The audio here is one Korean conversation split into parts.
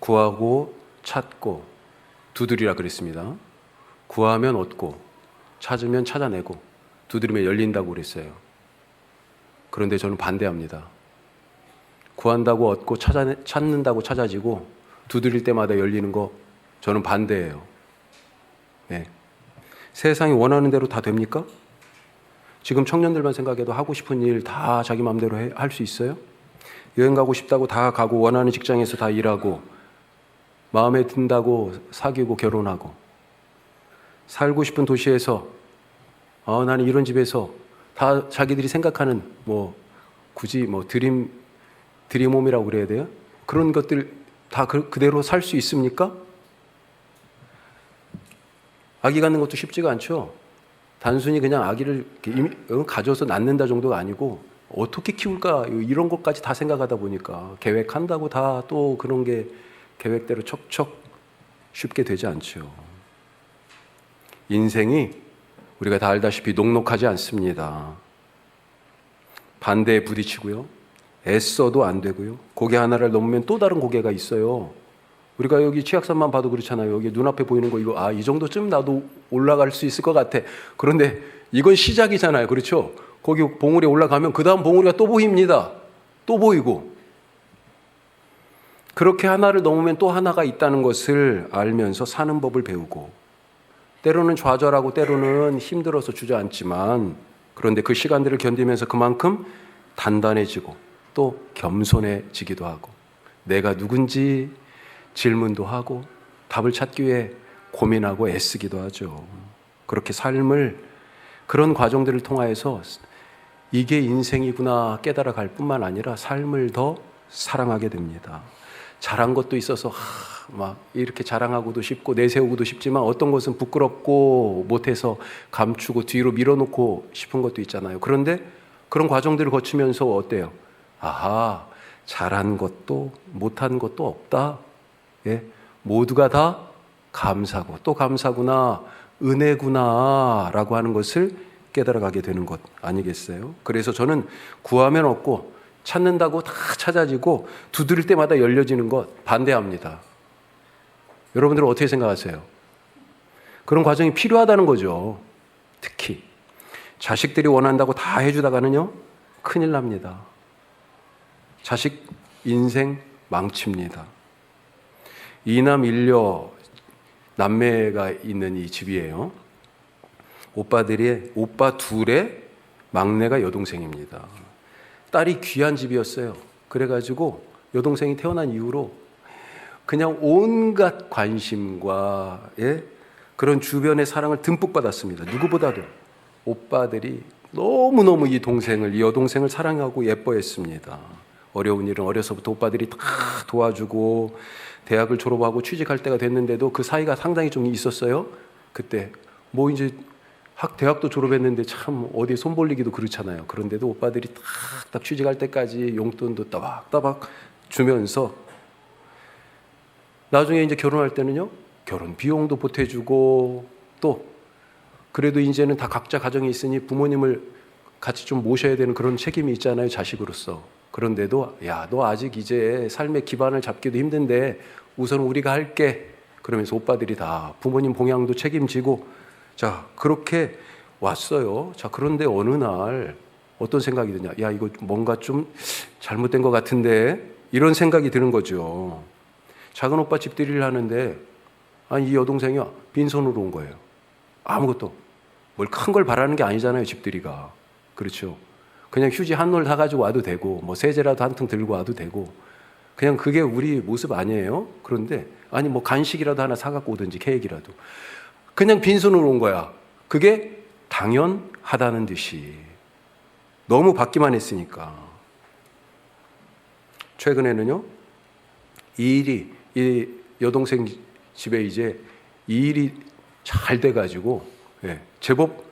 구하고 찾고 두드리라 그랬습니다. 구하면 얻고 찾으면 찾아내고 두드리면 열린다고 그랬어요. 그런데 저는 반대합니다. 구한다고 얻고 찾는다고 찾아지고 두드릴 때마다 열리는 거 저는 반대예요. 네. 세상이 원하는 대로 다 됩니까? 지금 청년들만 생각해도 하고 싶은 일 다 자기 마음대로 할 수 있어요? 여행 가고 싶다고 다 가고 원하는 직장에서 다 일하고 마음에 든다고 사귀고 결혼하고 살고 싶은 도시에서 나는 이런 집에서 다 자기들이 생각하는 굳이 드림홈이라고 그래야 돼요? 그런 것들 다 그대로 살 수 있습니까? 아기 갖는 것도 쉽지가 않죠. 단순히 그냥 아기를 가져서 낳는다 정도가 아니고 어떻게 키울까 이런 것까지 다 생각하다 보니까 계획한다고 다 또 그런 게 계획대로 척척 쉽게 되지 않죠. 인생이 우리가 다 알다시피 녹록하지 않습니다. 반대에 부딪히고요. 애써도 안 되고요. 고개 하나를 넘으면 또 다른 고개가 있어요. 우리가 여기 치악산만 봐도 그렇잖아요. 여기 눈앞에 보이는 거 이거 이 정도쯤 나도 올라갈 수 있을 것 같아. 그런데 이건 시작이잖아요. 그렇죠? 거기 봉우리에 올라가면 그 다음 봉우리가 또 보입니다. 또 보이고. 그렇게 하나를 넘으면 또 하나가 있다는 것을 알면서 사는 법을 배우고 때로는 좌절하고 때로는 힘들어서 주저앉지만 그런데 그 시간들을 견디면서 그만큼 단단해지고 또 겸손해지기도 하고 내가 누군지 질문도 하고 답을 찾기 위해 고민하고 애쓰기도 하죠. 그렇게 삶을 그런 과정들을 통하여서 이게 인생이구나 깨달아 갈 뿐만 아니라 삶을 더 사랑하게 됩니다. 잘한 것도 있어서 막 이렇게 자랑하고도 싶고 내세우고도 싶지만 어떤 것은 부끄럽고 못해서 감추고 뒤로 밀어놓고 싶은 것도 있잖아요. 그런데 그런 과정들을 거치면서 어때요? 잘한 것도 못한 것도 없다. 예, 모두가 다 감사고 또 감사구나, 은혜구나 라고 하는 것을 깨달아가게 되는 것 아니겠어요? 그래서 저는 구하면 얻고 찾는다고 다 찾아지고 두드릴 때마다 열려지는 것 반대합니다. 여러분들은 어떻게 생각하세요? 그런 과정이 필요하다는 거죠. 특히 자식들이 원한다고 다 해주다가는요 큰일 납니다. 자식 인생 망칩니다. 이남 일녀 남매가 있는 이 집이에요. 오빠 둘의 막내가 여동생입니다. 딸이 귀한 집이었어요. 그래가지고 여동생이 태어난 이후로 그냥 온갖 관심과 그런 주변의 사랑을 듬뿍 받았습니다. 누구보다도 오빠들이 너무너무 이 여동생을 사랑하고 예뻐했습니다. 어려운 일은 어려서부터 오빠들이 다 도와주고 대학을 졸업하고 취직할 때가 됐는데도 그 사이가 상당히 좀 있었어요. 그때 이제 대학도 졸업했는데 참 어디에 손 벌리기도 그렇잖아요. 그런데도 오빠들이 딱 취직할 때까지 용돈도 따박따박 주면서 나중에 이제 결혼할 때는요 결혼 비용도 보태주고 또 그래도 이제는 다 각자 가정이 있으니 부모님을 같이 좀 모셔야 되는 그런 책임이 있잖아요, 자식으로서. 그런데도 너 아직 이제 삶의 기반을 잡기도 힘든데 우선 우리가 할게. 그러면서 오빠들이 다 부모님 봉양도 책임지고 자 그렇게 왔어요. 자 그런데 어느 날 어떤 생각이 드냐? 이거 뭔가 좀 잘못된 것 같은데 이런 생각이 드는 거죠. 작은 오빠 집들이를 하는데 이 여동생이 빈손으로 온 거예요. 아무것도 뭘 큰 걸 바라는 게 아니잖아요, 집들이가. 그렇죠. 그냥 휴지 한 롤 사가지고 와도 되고 세제라도 한 통 들고 와도 되고 그냥 그게 우리 모습 아니에요? 그런데 간식이라도 하나 사갖고 오든지 케이크라도 그냥 빈손으로 온 거야. 그게 당연하다는 듯이 너무 받기만 했으니까. 최근에는요 이 여동생 집에 이제 이 일이 잘 돼가지고 제법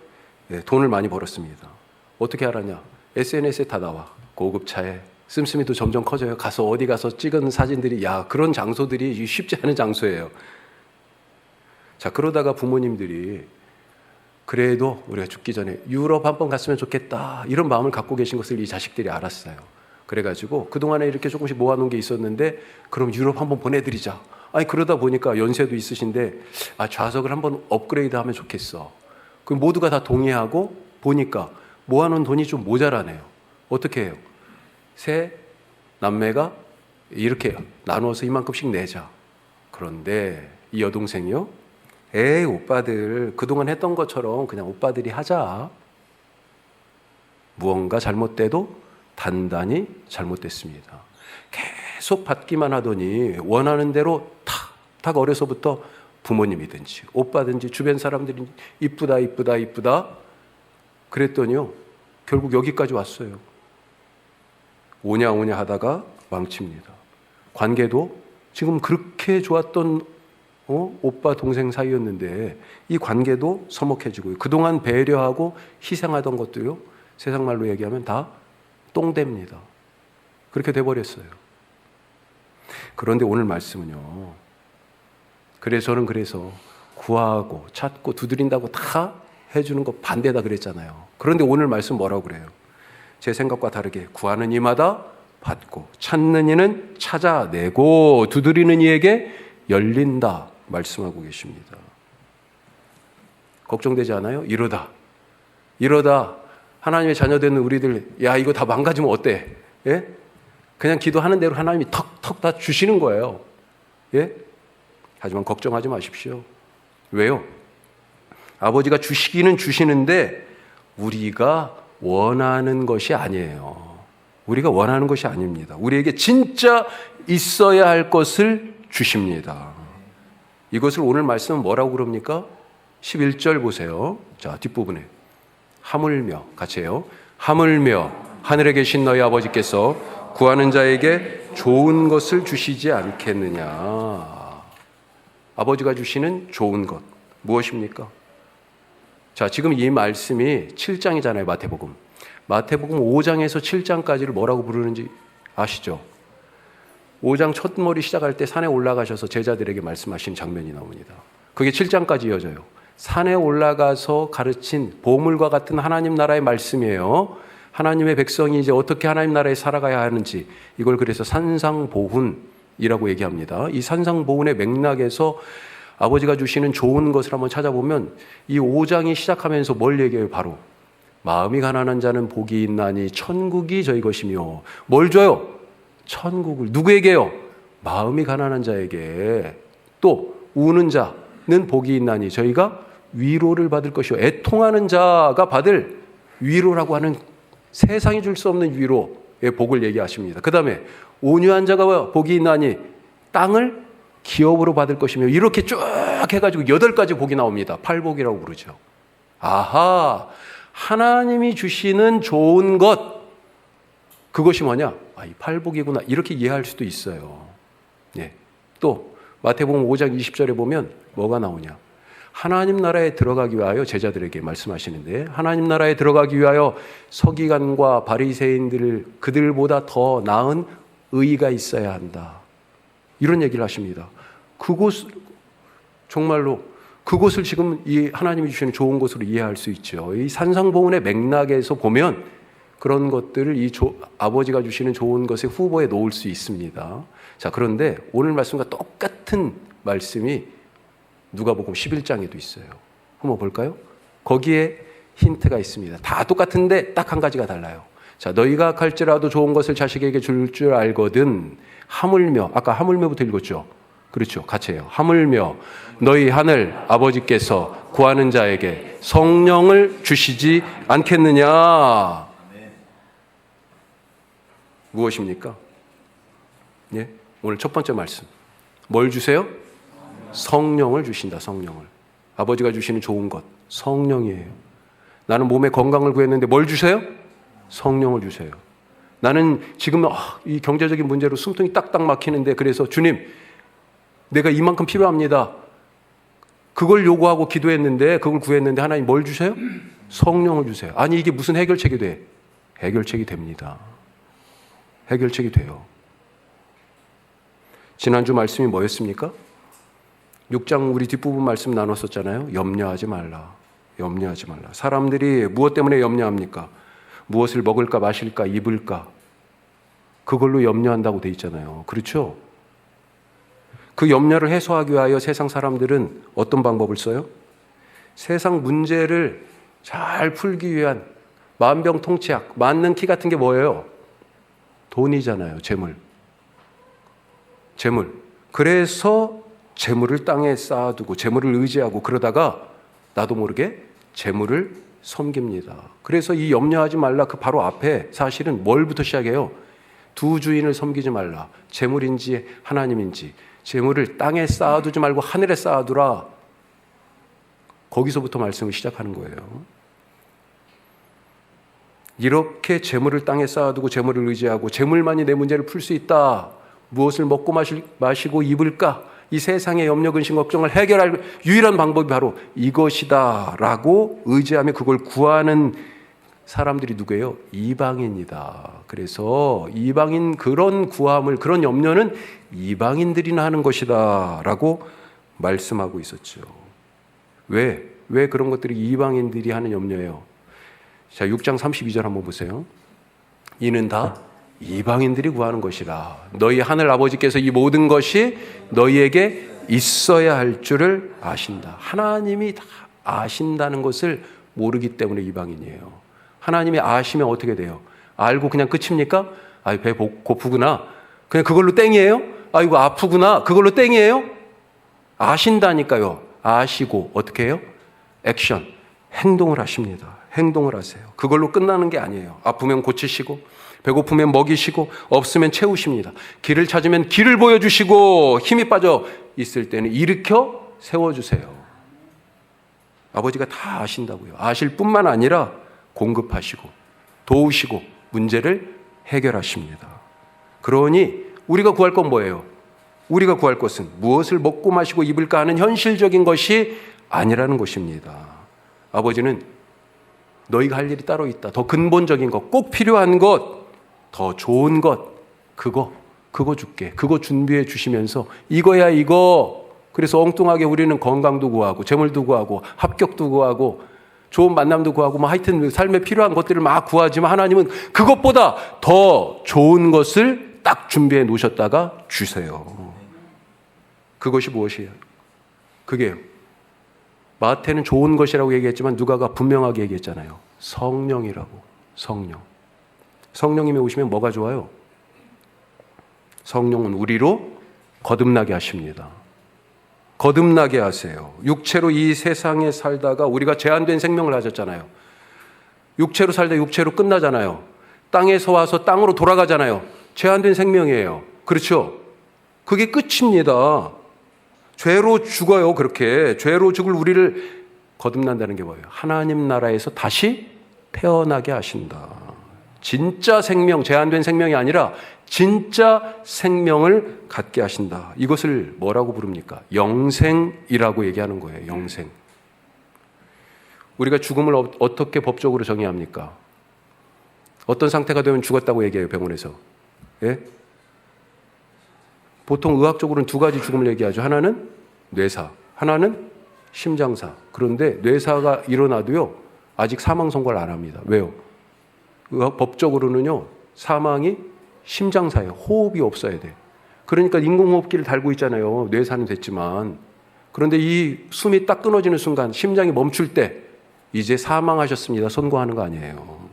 돈을 많이 벌었습니다. 어떻게 알았냐? SNS에 다 나와. 고급차에 씀씀이도 점점 커져요. 어디 가서 찍은 사진들이 그런 장소들이 쉽지 않은 장소예요. 자 그러다가 부모님들이 그래도 우리가 죽기 전에 유럽 한번 갔으면 좋겠다 이런 마음을 갖고 계신 것을 이 자식들이 알았어요. 그래가지고 그동안에 이렇게 조금씩 모아놓은 게 있었는데 그럼 유럽 한번 보내드리자. 아니 그러다 보니까 연세도 있으신데 좌석을 한번 업그레이드하면 좋겠어. 그 모두가 다 동의하고 보니까 모아놓은 돈이 좀 모자라네요. 어떻게 해요? 세 남매가 이렇게 나누어서 이만큼씩 내자. 그런데 이 여동생이요? 에이 오빠들 그동안 했던 것처럼 그냥 오빠들이 하자. 무언가 잘못돼도 단단히 잘못됐습니다. 계속 받기만 하더니 원하는 대로 탁 어려서부터 부모님이든지 오빠든지 주변 사람들이 이쁘다 그랬더니요 결국 여기까지 왔어요. 오냐 하다가 망칩니다. 관계도 지금 그렇게 좋았던 오빠 동생 사이였는데 이 관계도 서먹해지고요. 그동안 배려하고 희생하던 것도요 세상 말로 얘기하면 다 똥됩니다. 그렇게 돼버렸어요. 그런데 오늘 말씀은요. 저는 그래서 구하고 찾고 두드린다고 다 해주는 거 반대다 그랬잖아요. 그런데 오늘 말씀 뭐라고 그래요? 제 생각과 다르게 구하는 이마다 받고 찾는 이는 찾아내고 두드리는 이에게 열린다 말씀하고 계십니다. 걱정되지 않아요? 이러다 하나님의 자녀되는 우리들 이거 다 망가지면 어때? 예? 그냥 기도하는 대로 하나님이 턱 다 주시는 거예요. 예? 하지만 걱정하지 마십시오. 왜요? 아버지가 주시기는 주시는데 우리가 원하는 것이 아니에요. 우리가 원하는 것이 아닙니다. 우리에게 진짜 있어야 할 것을 주십니다. 이것을 오늘 말씀은 뭐라고 그럽니까? 11절 보세요. 자, 뒷부분에 하물며 같이 해요. 하물며 하늘에 계신 너희 아버지께서 구하는 자에게 좋은 것을 주시지 않겠느냐. 아버지가 주시는 좋은 것 무엇입니까? 자, 지금 이 말씀이 7장이잖아요. 마태복음 5장에서 7장까지를 뭐라고 부르는지 아시죠? 5장 첫 머리 시작할 때 산에 올라가셔서 제자들에게 말씀하신 장면이 나옵니다. 그게 7장까지 이어져요. 산에 올라가서 가르친 보물과 같은 하나님 나라의 말씀이에요. 하나님의 백성이 이제 어떻게 하나님 나라에 살아가야 하는지 이걸 그래서 산상보훈이라고 얘기합니다. 이 산상보훈의 맥락에서 아버지가 주시는 좋은 것을 한번 찾아보면 이 5장이 시작하면서 뭘 얘기해요? 바로 마음이 가난한 자는 복이 있나니 천국이 저희 것이며 뭘 줘요? 천국을. 누구에게요? 마음이 가난한 자에게. 또 우는 자는 복이 있나니 저희가 위로를 받을 것이요. 애통하는 자가 받을 위로라고 하는 세상이 줄 수 없는 위로의 복을 얘기하십니다. 그 다음에 온유한 자가 복이 있나니 땅을 기업으로 받을 것이며 이렇게 쭉 해가지고 8가지 복이 나옵니다. 팔복이라고 부르죠. 아하, 하나님이 주시는 좋은 것 그것이 뭐냐? 이 팔복이구나 이렇게 이해할 수도 있어요. 예. 또 마태복음 5장 20절에 보면 뭐가 나오냐? 하나님 나라에 들어가기 위하여 제자들에게 말씀하시는데 하나님 나라에 들어가기 위하여 서기관과 바리새인들 그들보다 더 나은 의가 있어야 한다. 이런 얘기를 하십니다. 정말로 그것을 지금 이 하나님이 주시는 좋은 것으로 이해할 수 있죠. 이 산상보훈의 맥락에서 보면 그런 것들을 아버지가 주시는 좋은 것의 후보에 놓을 수 있습니다. 자, 그런데 오늘 말씀과 똑같은 말씀이 누가복음 11장에도 있어요. 한번 볼까요? 거기에 힌트가 있습니다. 다 똑같은데 딱 한 가지가 달라요. 자, 너희가 갈지라도 좋은 것을 자식에게 줄 줄 알거든 하물며, 아까 하물며부터 읽었죠? 그렇죠. 같이 해요. 하물며 너희 하늘 아버지께서 구하는 자에게 성령을 주시지 않겠느냐. 무엇입니까? 예? 오늘 첫 번째 말씀. 뭘 주세요? 성령을 주신다. 성령을. 아버지가 주시는 좋은 것 성령이에요. 나는 몸에 건강을 구했는데 뭘 주세요? 성령을 주세요. 나는 지금 이 경제적인 문제로 숨통이 딱딱 막히는데 그래서 주님 내가 이만큼 필요합니다. 그걸 요구하고 기도했는데 그걸 구했는데 하나님 뭘 주세요? 성령을 주세요. 아니 이게 무슨 해결책이 돼? 해결책이 됩니다. 해결책이 돼요. 지난주 말씀이 뭐였습니까? 6장 우리 뒷부분 말씀 나눴었잖아요. 염려하지 말라. 염려하지 말라. 사람들이 무엇 때문에 염려합니까? 무엇을 먹을까 마실까 입을까? 그걸로 염려한다고 돼 있잖아요. 그렇죠? 그 염려를 해소하기 위하여 세상 사람들은 어떤 방법을 써요? 세상 문제를 잘 풀기 위한 만병통치약, 맞는 키 같은 게 뭐예요? 돈이잖아요. 재물. 그래서 재물을 땅에 쌓아두고 재물을 의지하고 그러다가 나도 모르게 재물을 섬깁니다. 그래서 이 염려하지 말라 그 바로 앞에 사실은 뭘부터 시작해요? 두 주인을 섬기지 말라. 재물인지 하나님인지. 재물을 땅에 쌓아두지 말고 하늘에 쌓아두라. 거기서부터 말씀을 시작하는 거예요. 이렇게 재물을 땅에 쌓아두고 재물을 의지하고 재물만이 내 문제를 풀 수 있다. 무엇을 먹고 마시고 입을까? 이 세상의 염려, 근심, 걱정을 해결할 유일한 방법이 바로 이것이다 라고 의지하며 그걸 구하는 사람들이 누구예요? 이방인이다. 그래서 이방인 그런 구함을, 그런 염려는 이방인들이나 하는 것이다 라고 말씀하고 있었죠. 왜 그런 것들이 이방인들이 하는 염려예요? 자, 6장 32절 한번 보세요. 이는 다 이방인들이 구하는 것이라. 너희 하늘 아버지께서 이 모든 것이 너희에게 있어야 할 줄을 아신다. 하나님이 다 아신다는 것을 모르기 때문에 이방인이에요. 하나님이 아시면 어떻게 돼요? 알고 그냥 끝입니까? 배 고프구나. 그냥 그걸로 땡이에요? 이거 아프구나. 그걸로 땡이에요? 아신다니까요. 아시고 어떻게 해요? 액션, 행동을 하십니다. 행동을 하세요. 그걸로 끝나는 게 아니에요. 아프면 고치시고 배고프면 먹이시고 없으면 채우십니다. 길을 찾으면 길을 보여주시고 힘이 빠져 있을 때는 일으켜 세워주세요. 아버지가 다 아신다고요. 아실 뿐만 아니라 공급하시고 도우시고 문제를 해결하십니다. 그러니 우리가 구할 건 뭐예요? 우리가 구할 것은 무엇을 먹고 마시고 입을까 하는 현실적인 것이 아니라는 것입니다. 아버지는 너희가 할 일이 따로 있다. 더 근본적인 것, 꼭 필요한 것, 더 좋은 것, 그거 줄게. 그거 준비해 주시면서 이거야 이거. 그래서 엉뚱하게 우리는 건강도 구하고 재물도 구하고 합격도 구하고 좋은 만남도 구하고 하여튼 삶에 필요한 것들을 막 구하지만 하나님은 그것보다 더 좋은 것을 딱 준비해 놓으셨다가 주세요. 그것이 무엇이에요? 그게요. 마태는 좋은 것이라고 얘기했지만 누가가 분명하게 얘기했잖아요. 성령이라고. 성령님이 오시면 뭐가 좋아요? 성령은 우리로 거듭나게 하십니다. 거듭나게 하세요. 육체로 이 세상에 살다가 우리가 제한된 생명을 가졌잖아요. 육체로 살다 육체로 끝나잖아요. 땅에서 와서 땅으로 돌아가잖아요. 제한된 생명이에요. 그렇죠? 그게 끝입니다. 죄로 죽어요. 그렇게 죄로 죽을 우리를 거듭난다는 게 뭐예요? 하나님 나라에서 다시 태어나게 하신다. 진짜 생명, 제한된 생명이 아니라 진짜 생명을 갖게 하신다. 이것을 뭐라고 부릅니까? 영생이라고 얘기하는 거예요. 영생. 우리가 죽음을 어떻게 법적으로 정의합니까? 어떤 상태가 되면 죽었다고 얘기해요, 병원에서. 예? 보통 의학적으로는 두 가지 죽음을 얘기하죠. 하나는 뇌사, 하나는 심장사. 그런데 뇌사가 일어나도요, 아직 사망 선고를 안 합니다. 왜요? 법적으로는요, 사망이 심장사예요. 호흡이 없어야 돼. 그러니까 인공호흡기를 달고 있잖아요. 뇌사는 됐지만. 그런데 이 숨이 딱 끊어지는 순간, 심장이 멈출 때, 이제 사망하셨습니다. 선고하는 거 아니에요.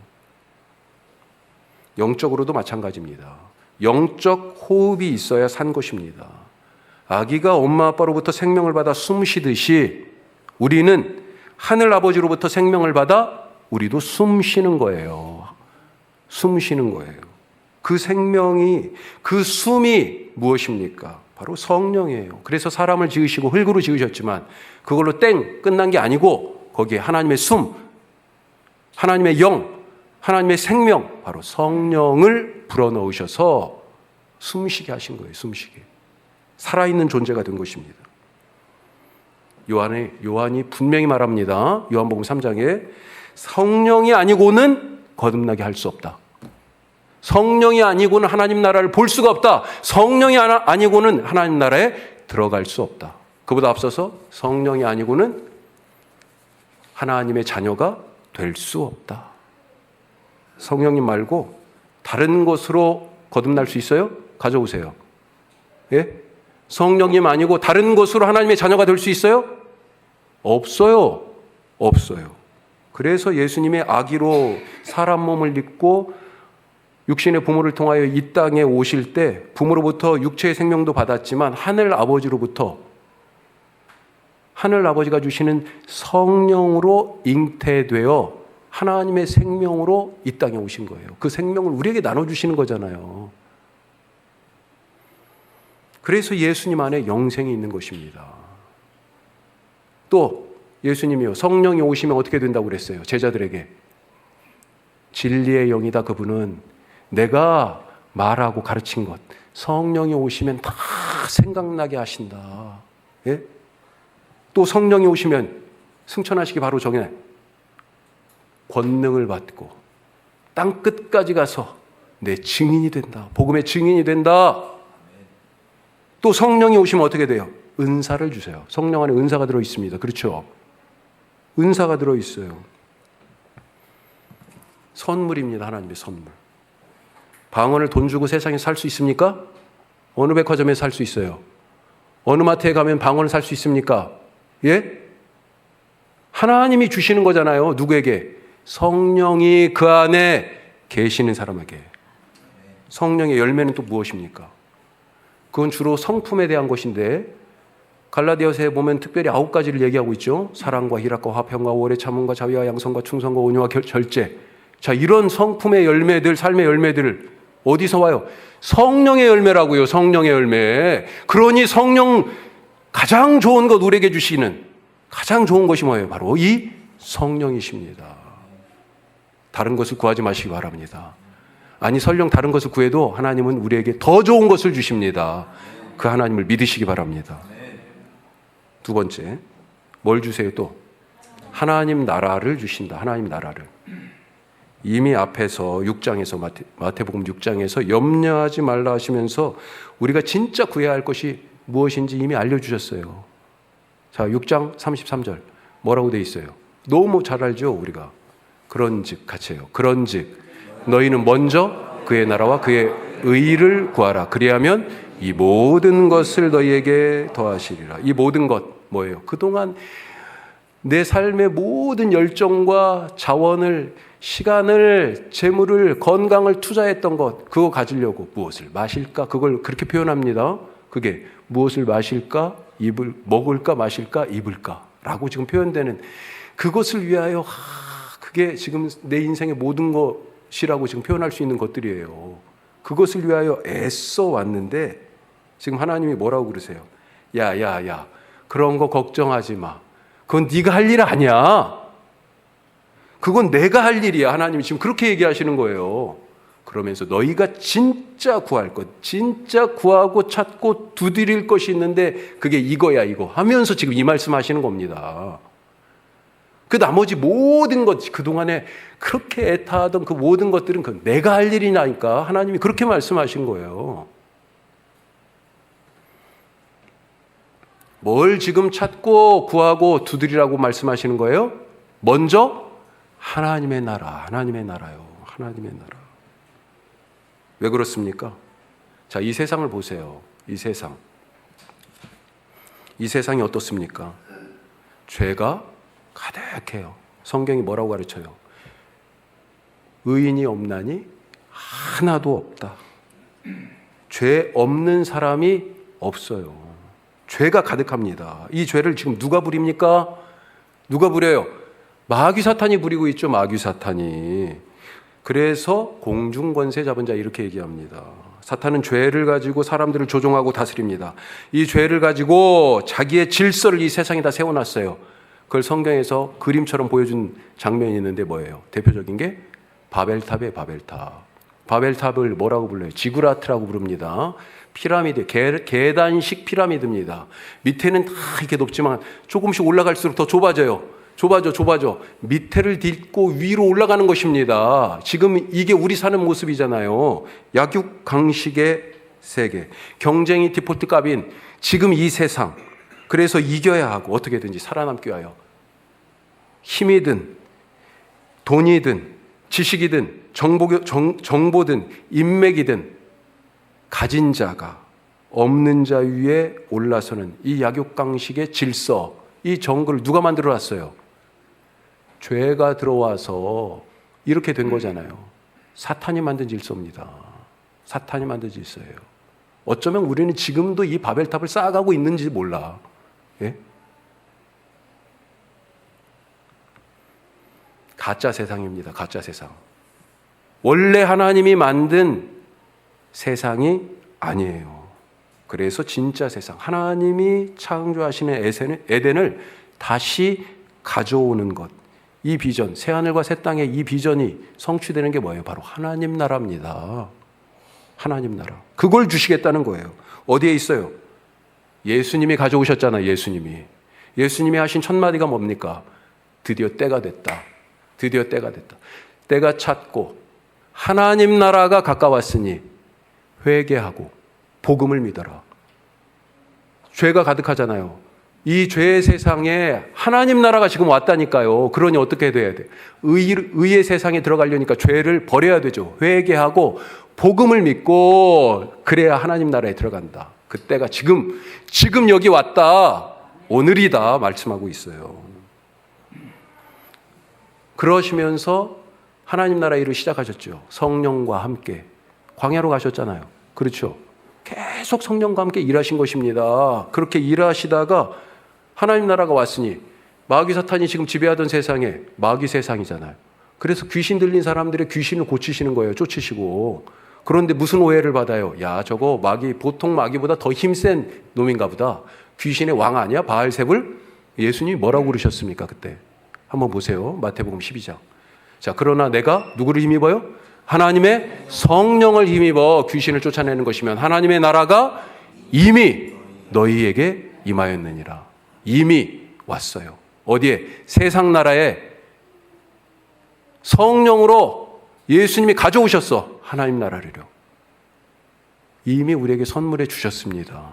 영적으로도 마찬가지입니다. 영적 호흡이 있어야 산 것입니다. 아기가 엄마 아빠로부터 생명을 받아 숨 쉬듯이 우리는 하늘 아버지로부터 생명을 받아 우리도 숨 쉬는 거예요. 숨 쉬는 거예요. 그 생명이, 그 숨이 무엇입니까? 바로 성령이에요. 그래서 사람을 지으시고 흙으로 지으셨지만 그걸로 땡 끝난 게 아니고 거기에 하나님의 숨, 하나님의 영, 하나님의 생명, 바로 성령을 불어넣으셔서 숨쉬게 하신 거예요. 숨쉬게. 살아있는 존재가 된 것입니다. 요한이 분명히 말합니다. 요한복음 3장에 성령이 아니고는 거듭나게 할 수 없다. 성령이 아니고는 하나님 나라를 볼 수가 없다. 성령이 아니고는 하나님 나라에 들어갈 수 없다. 그보다 앞서서 성령이 아니고는 하나님의 자녀가 될 수 없다. 성령님 말고 다른 것으로 거듭날 수 있어요? 가져오세요. 예? 성령님 아니고 다른 것으로 하나님의 자녀가 될 수 있어요? 없어요. 없어요. 그래서 예수님의 아기로 사람 몸을 입고 육신의 부모를 통하여 이 땅에 오실 때 부모로부터 육체의 생명도 받았지만 하늘 아버지로부터 하늘 아버지가 주시는 성령으로 잉태되어 하나님의 생명으로 이 땅에 오신 거예요. 그 생명을 우리에게 나눠주시는 거잖아요. 그래서 예수님 안에 영생이 있는 것입니다. 또 예수님이요, 성령이 오시면 어떻게 된다고 그랬어요? 제자들에게. 진리의 영이다. 그분은 내가 말하고 가르친 것, 성령이 오시면 다 생각나게 하신다. 예? 또 성령이 오시면 승천하시기 바로 전에 권능을 받고 땅 끝까지 가서 내 증인이 된다. 복음의 증인이 된다. 또 성령이 오시면 어떻게 돼요? 은사를 주세요. 성령 안에 은사가 들어있습니다. 그렇죠? 은사가 들어있어요. 선물입니다. 하나님의 선물. 방언을 돈 주고 세상에 살 수 있습니까? 어느 백화점에 살 수 있어요? 어느 마트에 가면 방언을 살 수 있습니까? 예? 하나님이 주시는 거잖아요. 누구에게? 성령이 그 안에 계시는 사람에게. 성령의 열매는 또 무엇입니까? 그건 주로 성품에 대한 것인데 갈라디아서에 보면 특별히 9가지를 얘기하고 있죠. 사랑과 희락과 화평과 오래 참음과 자비와 양선과 충성과 온유와 절제. 자, 이런 성품의 열매들, 삶의 열매들을 어디서 와요? 성령의 열매라고요. 성령의 열매. 그러니 성령 가장 좋은 것 우리에게 주시는 가장 좋은 것이 뭐예요? 바로 이 성령이십니다. 다른 것을 구하지 마시기 바랍니다. 아니 설령 다른 것을 구해도 하나님은 우리에게 더 좋은 것을 주십니다. 그 하나님을 믿으시기 바랍니다. 두 번째, 뭘 주세요 또? 하나님 나라를 주신다. 하나님 나라를. 이미 앞에서 6장에서 마태복음 6장에서 염려하지 말라 하시면서 우리가 진짜 구해야 할 것이 무엇인지 이미 알려주셨어요. 자, 6장 33절 뭐라고 돼 있어요? 너무 잘 알죠 우리가. 그런즉 같이 해요. 그런즉 너희는 먼저 그의 나라와 그의 의를 구하라. 그리하면 이 모든 것을 너희에게 더하시리라. 이 모든 것 뭐예요? 그동안 내 삶의 모든 열정과 자원을, 시간을, 재물을, 건강을 투자했던 것, 그거 가지려고 무엇을 마실까? 그걸 그렇게 표현합니다. 그게 무엇을 마실까? 먹을까? 마실까? 입을까? 라고 지금 표현되는 그것을 위하여 그게 지금 내 인생의 모든 것이라고 지금 표현할 수 있는 것들이에요. 그것을 위하여 애써 왔는데 지금 하나님이 뭐라고 그러세요? 야, 그런 거 걱정하지 마. 그건 네가 할 일 아니야. 그건 내가 할 일이야. 하나님이 지금 그렇게 얘기하시는 거예요. 그러면서 너희가 진짜 구할 것, 진짜 구하고 찾고 두드릴 것이 있는데 그게 이거야 이거 하면서 지금 이 말씀하시는 겁니다. 그 나머지 모든 것, 그동안에 그렇게 애타하던 그 모든 것들은 그 내가 할 일이니까 하나님이 그렇게 말씀하신 거예요. 뭘 지금 찾고 구하고 두드리라고 말씀하시는 거예요? 먼저 하나님의 나라, 하나님의 나라요. 하나님의 나라. 왜 그렇습니까? 자, 이 세상을 보세요. 이 세상. 이 세상이 어떻습니까? 죄가 가득해요. 성경이 뭐라고 가르쳐요? 의인이 없나니 하나도 없다. 죄 없는 사람이 없어요. 죄가 가득합니다. 이 죄를 지금 누가 부립니까? 누가 부려요? 마귀 사탄이 부리고 있죠. 마귀 사탄이. 그래서 공중권세 잡은 자 이렇게 얘기합니다. 사탄은 죄를 가지고 사람들을 조종하고 다스립니다. 이 죄를 가지고 자기의 질서를 이 세상에다 세워놨어요. 그걸 성경에서 그림처럼 보여준 장면이 있는데 뭐예요? 대표적인 게 바벨탑이에요. 바벨탑. 바벨탑을 뭐라고 불러요? 지구라트라고 부릅니다. 피라미드, 계단식 피라미드입니다. 밑에는 다 이렇게 높지만 조금씩 올라갈수록 더 좁아져. 밑에를 딛고 위로 올라가는 것입니다. 지금 이게 우리 사는 모습이잖아요. 약육강식의 세계, 경쟁이 디폴트 값인 지금 이 세상. 그래서 이겨야 하고 어떻게든지 살아남기 위하여 힘이든 돈이든 지식이든 정보든 인맥이든 가진 자가 없는 자 위에 올라서는 이 약육강식의 질서, 이 정글을 누가 만들어 놨어요? 죄가 들어와서 이렇게 된 거잖아요. 사탄이 만든 질서입니다. 사탄이 만든 질서예요. 어쩌면 우리는 지금도 이 바벨탑을 쌓아가고 있는지 몰라. 예? 가짜 세상입니다. 가짜 세상. 원래 하나님이 만든 세상이 아니에요. 그래서 진짜 세상, 하나님이 창조하시는 에덴을 다시 가져오는 것, 이 비전, 새하늘과 새 땅의 이 비전이 성취되는 게 뭐예요? 바로 하나님 나라입니다. 하나님 나라. 그걸 주시겠다는 거예요. 어디에 있어요? 예수님이 가져오셨잖아요. 예수님이 하신 첫 마디가 뭡니까? 드디어 때가 됐다. 드디어 때가 됐다. 때가 찼고 하나님 나라가 가까웠으니 회개하고 복음을 믿어라. 죄가 가득하잖아요. 이 죄의 세상에 하나님 나라가 지금 왔다니까요. 그러니 어떻게 돼야 돼? 의의 세상에 들어가려니까 죄를 버려야 되죠. 회개하고 복음을 믿고 그래야 하나님 나라에 들어간다. 그때가 지금 여기 왔다. 오늘이다 말씀하고 있어요. 그러시면서 하나님 나라 일을 시작하셨죠. 성령과 함께 광야로 가셨잖아요. 그렇죠. 계속 성령과 함께 일하신 것입니다. 그렇게 일하시다가 하나님 나라가 왔으니 마귀 사탄이 지금 지배하던 세상에 마귀 세상이잖아요. 그래서 귀신 들린 사람들의 귀신을 고치시는 거예요. 쫓으시고. 그런데 무슨 오해를 받아요? 야, 저거 마귀, 보통 마귀보다 더 힘센 놈인가 보다. 귀신의 왕 아니야? 바알세불? 예수님이 뭐라고 그러셨습니까? 그때. 한번 보세요. 마태복음 12장. 자, 그러나 내가 누구를 힘입어요? 하나님의 성령을 힘입어 귀신을 쫓아내는 것이면 하나님의 나라가 이미 너희에게 임하였느니라. 이미 왔어요. 어디에? 세상 나라에 성령으로 예수님이 가져오셨어. 하나님 나라를요. 이미 우리에게 선물해 주셨습니다.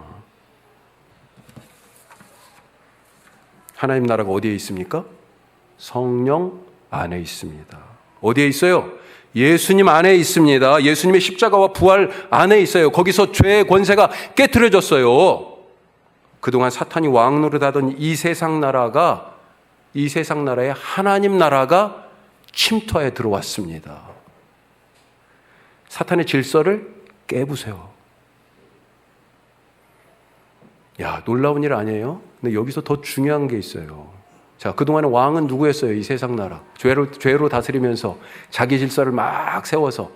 하나님 나라가 어디에 있습니까? 성령 안에 있습니다. 어디에 있어요? 예수님 안에 있습니다. 예수님의 십자가와 부활 안에 있어요. 거기서 죄의 권세가 깨트려졌어요. 그동안 사탄이 왕 노릇하던 이 세상 나라에 하나님 나라가 침투하여 들어왔습니다. 사탄의 질서를 깨부세요. 야, 놀라운 일 아니에요? 근데 여기서 더 중요한 게 있어요. 자, 그동안에 왕은 누구였어요? 이 세상 나라. 죄로 다스리면서 자기 질서를 막 세워서,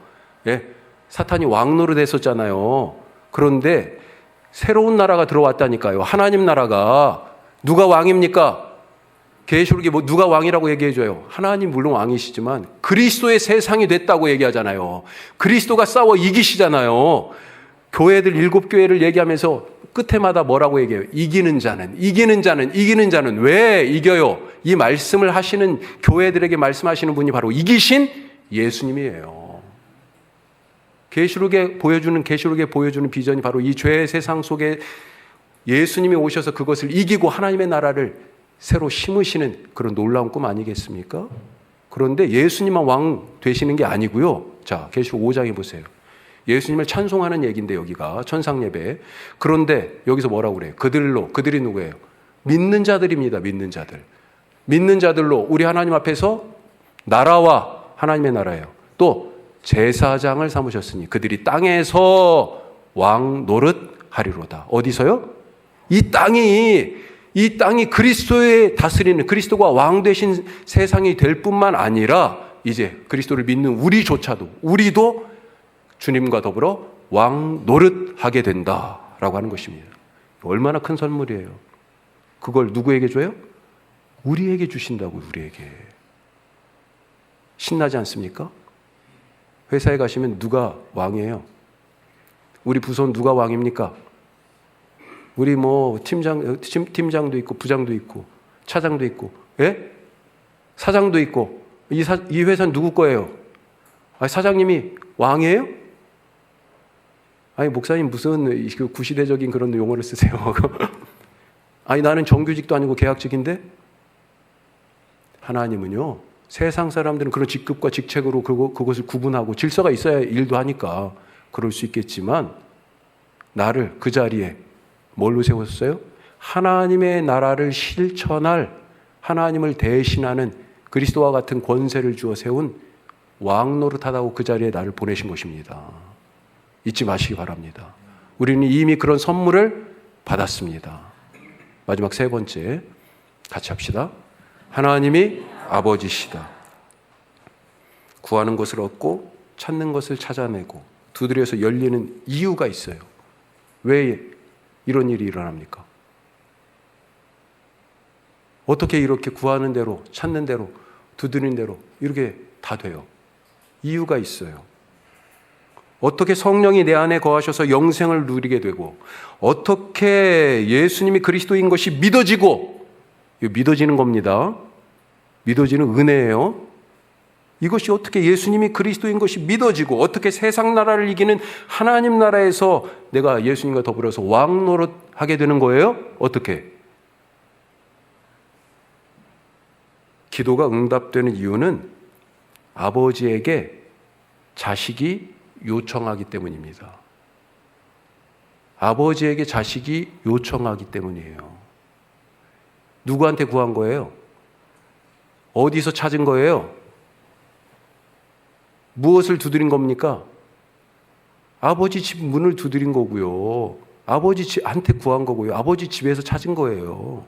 예? 사탄이 왕 노릇했었잖아요. 그런데 새로운 나라가 들어왔다니까요. 하나님 나라가. 누가 왕입니까? 계시록에 누가 왕이라고 얘기해줘요? 하나님 물론 왕이시지만 그리스도의 세상이 됐다고 얘기하잖아요. 그리스도가 싸워 이기시잖아요. 교회들 7교회를 얘기하면서 끝에마다 뭐라고 얘기해요? 이기는 자는 왜 이겨요? 이 말씀을 하시는 교회들에게 말씀하시는 분이 바로 이기신 예수님이에요. 계시록에 보여주는 비전이 바로 이 죄의 세상 속에 예수님이 오셔서 그것을 이기고 하나님의 나라를 새로 심으시는 그런 놀라운 꿈 아니겠습니까? 그런데 예수님만 왕 되시는 게 아니고요. 자, 계시록 5장에 보세요. 예수님을 찬송하는 얘기인데 여기가 천상 예배. 그런데 여기서 뭐라고 그래요? 그들이 누구예요? 믿는 자들입니다. 믿는 자들로 우리 하나님 앞에서 나라와 하나님의 나라예요. 또 제사장을 삼으셨으니 그들이 땅에서 왕 노릇하리로다. 어디서요? 이 땅이 그리스도의 다스리는 그리스도가 왕 되신 세상이 될 뿐만 아니라 이제 그리스도를 믿는 우리도 주님과 더불어 왕 노릇하게 된다라고 하는 것입니다. 얼마나 큰 선물이에요. 그걸 누구에게 줘요? 우리에게 주신다고요. 우리에게. 신나지 않습니까? 회사에 가시면 누가 왕이에요? 우리 부서는 누가 왕입니까? 우리 팀장도 있고 부장도 있고 차장도 있고, 예? 사장도 있고. 이 회사는 누구 거예요? 사장님이 왕이에요? 아니, 목사님 무슨 구시대적인 그런 용어를 쓰세요. 아니, 나는 정규직도 아니고 계약직인데? 하나님은요, 세상 사람들은 그런 직급과 직책으로 그것을 구분하고 질서가 있어야 일도 하니까 그럴 수 있겠지만 나를 그 자리에 뭘로 세웠어요? 하나님의 나라를 실천할, 하나님을 대신하는 그리스도와 같은 권세를 주어 세운 왕 노릇하다고 그 자리에 나를 보내신 것입니다. 잊지 마시기 바랍니다. 우리는 이미 그런 선물을 받았습니다. 마지막 세 번째 같이 합시다. 하나님이 아버지시다. 구하는 것을 얻고 찾는 것을 찾아내고 두드려서 열리는 이유가 있어요. 왜 이런 일이 일어납니까? 어떻게 이렇게 구하는 대로, 찾는 대로, 두드리는 대로 이렇게 다 돼요? 이유가 있어요. 어떻게 성령이 내 안에 거하셔서 영생을 누리게 되고, 어떻게 예수님이 그리스도인 것이 믿어지고, 이거 믿어지는 겁니다. 믿어지는 은혜예요. 이것이 어떻게 예수님이 그리스도인 것이 믿어지고, 어떻게 세상 나라를 이기는 하나님 나라에서 내가 예수님과 더불어서 왕 노릇하게 되는 거예요? 어떻게? 기도가 응답되는 이유는 아버지에게 자식이 요청하기 때문입니다. 아버지에게 자식이 요청하기 때문이에요. 누구한테 구한 거예요? 어디서 찾은 거예요? 무엇을 두드린 겁니까? 아버지 집 문을 두드린 거고요. 아버지 집한테 구한 거고요. 아버지 집에서 찾은 거예요.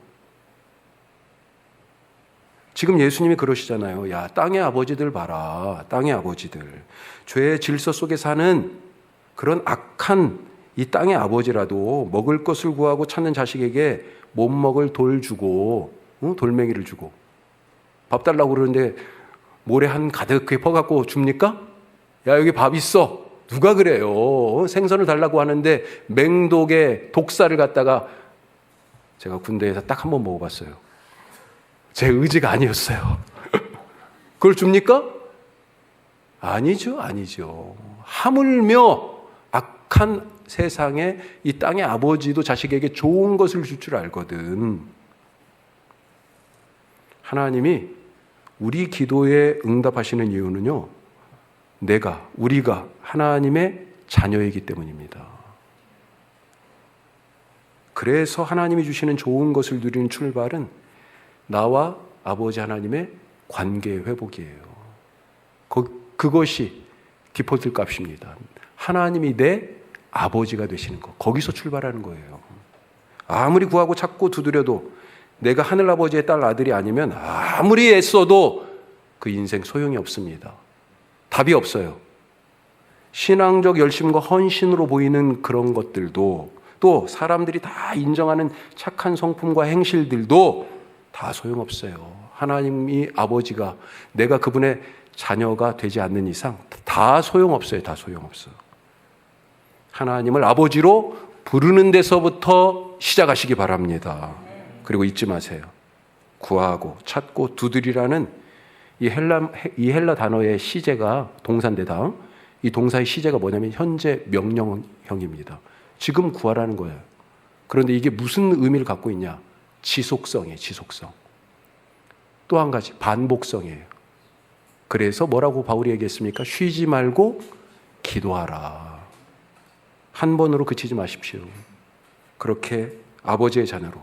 지금 예수님이 그러시잖아요. 야, 땅의 아버지들 봐라. 땅의 아버지들. 죄의 질서 속에 사는 그런 악한 이 땅의 아버지라도 먹을 것을 구하고 찾는 자식에게 못 먹을 돌 주고, 돌멩이를 주고, 밥 달라고 그러는데 모래 한 가득히 퍼갖고 줍니까? 야, 여기 밥 있어. 누가 그래요? 생선을 달라고 하는데 맹독에 독사를 갖다가, 제가 군대에서 딱 한 번 먹어봤어요. 제 의지가 아니었어요. 그걸 줍니까? 아니죠, 아니죠. 하물며 악한 세상에 이 땅의 아버지도 자식에게 좋은 것을 줄 줄 알거든. 하나님이 우리 기도에 응답하시는 이유는요, 우리가 하나님의 자녀이기 때문입니다. 그래서 하나님이 주시는 좋은 것을 누리는 출발은 나와 아버지 하나님의 관계 회복이에요. 그것이 디폴트 값입니다. 하나님이 내 아버지가 되시는 것. 거기서 출발하는 거예요. 아무리 구하고 찾고 두드려도 내가 하늘아버지의 딸 아들이 아니면 아무리 애써도 그 인생 소용이 없습니다. 답이 없어요. 신앙적 열심과 헌신으로 보이는 그런 것들도, 또 사람들이 다 인정하는 착한 성품과 행실들도 다 소용없어요. 하나님이 아버지가, 내가 그분의 자녀가 되지 않는 이상 다 소용없어요. 다 소용없어요. 하나님을 아버지로 부르는 데서부터 시작하시기 바랍니다. 그리고 잊지 마세요. 구하고 찾고 두드리라는 이 헬라 단어의 시제가 동사인데다, 이 동사의 시제가 뭐냐면 현재 명령형입니다. 지금 구하라는 거예요. 그런데 이게 무슨 의미를 갖고 있냐? 지속성이에요. 지속성. 또 한 가지 반복성이에요. 그래서 뭐라고 바울이 얘기했습니까? 쉬지 말고 기도하라. 한 번으로 그치지 마십시오. 그렇게 아버지의 자녀로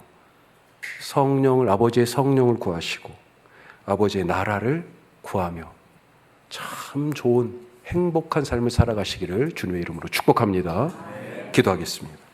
아버지의 성령을 구하시고 아버지의 나라를 구하며 참 좋은 행복한 삶을 살아가시기를 주님의 이름으로 축복합니다. 기도하겠습니다.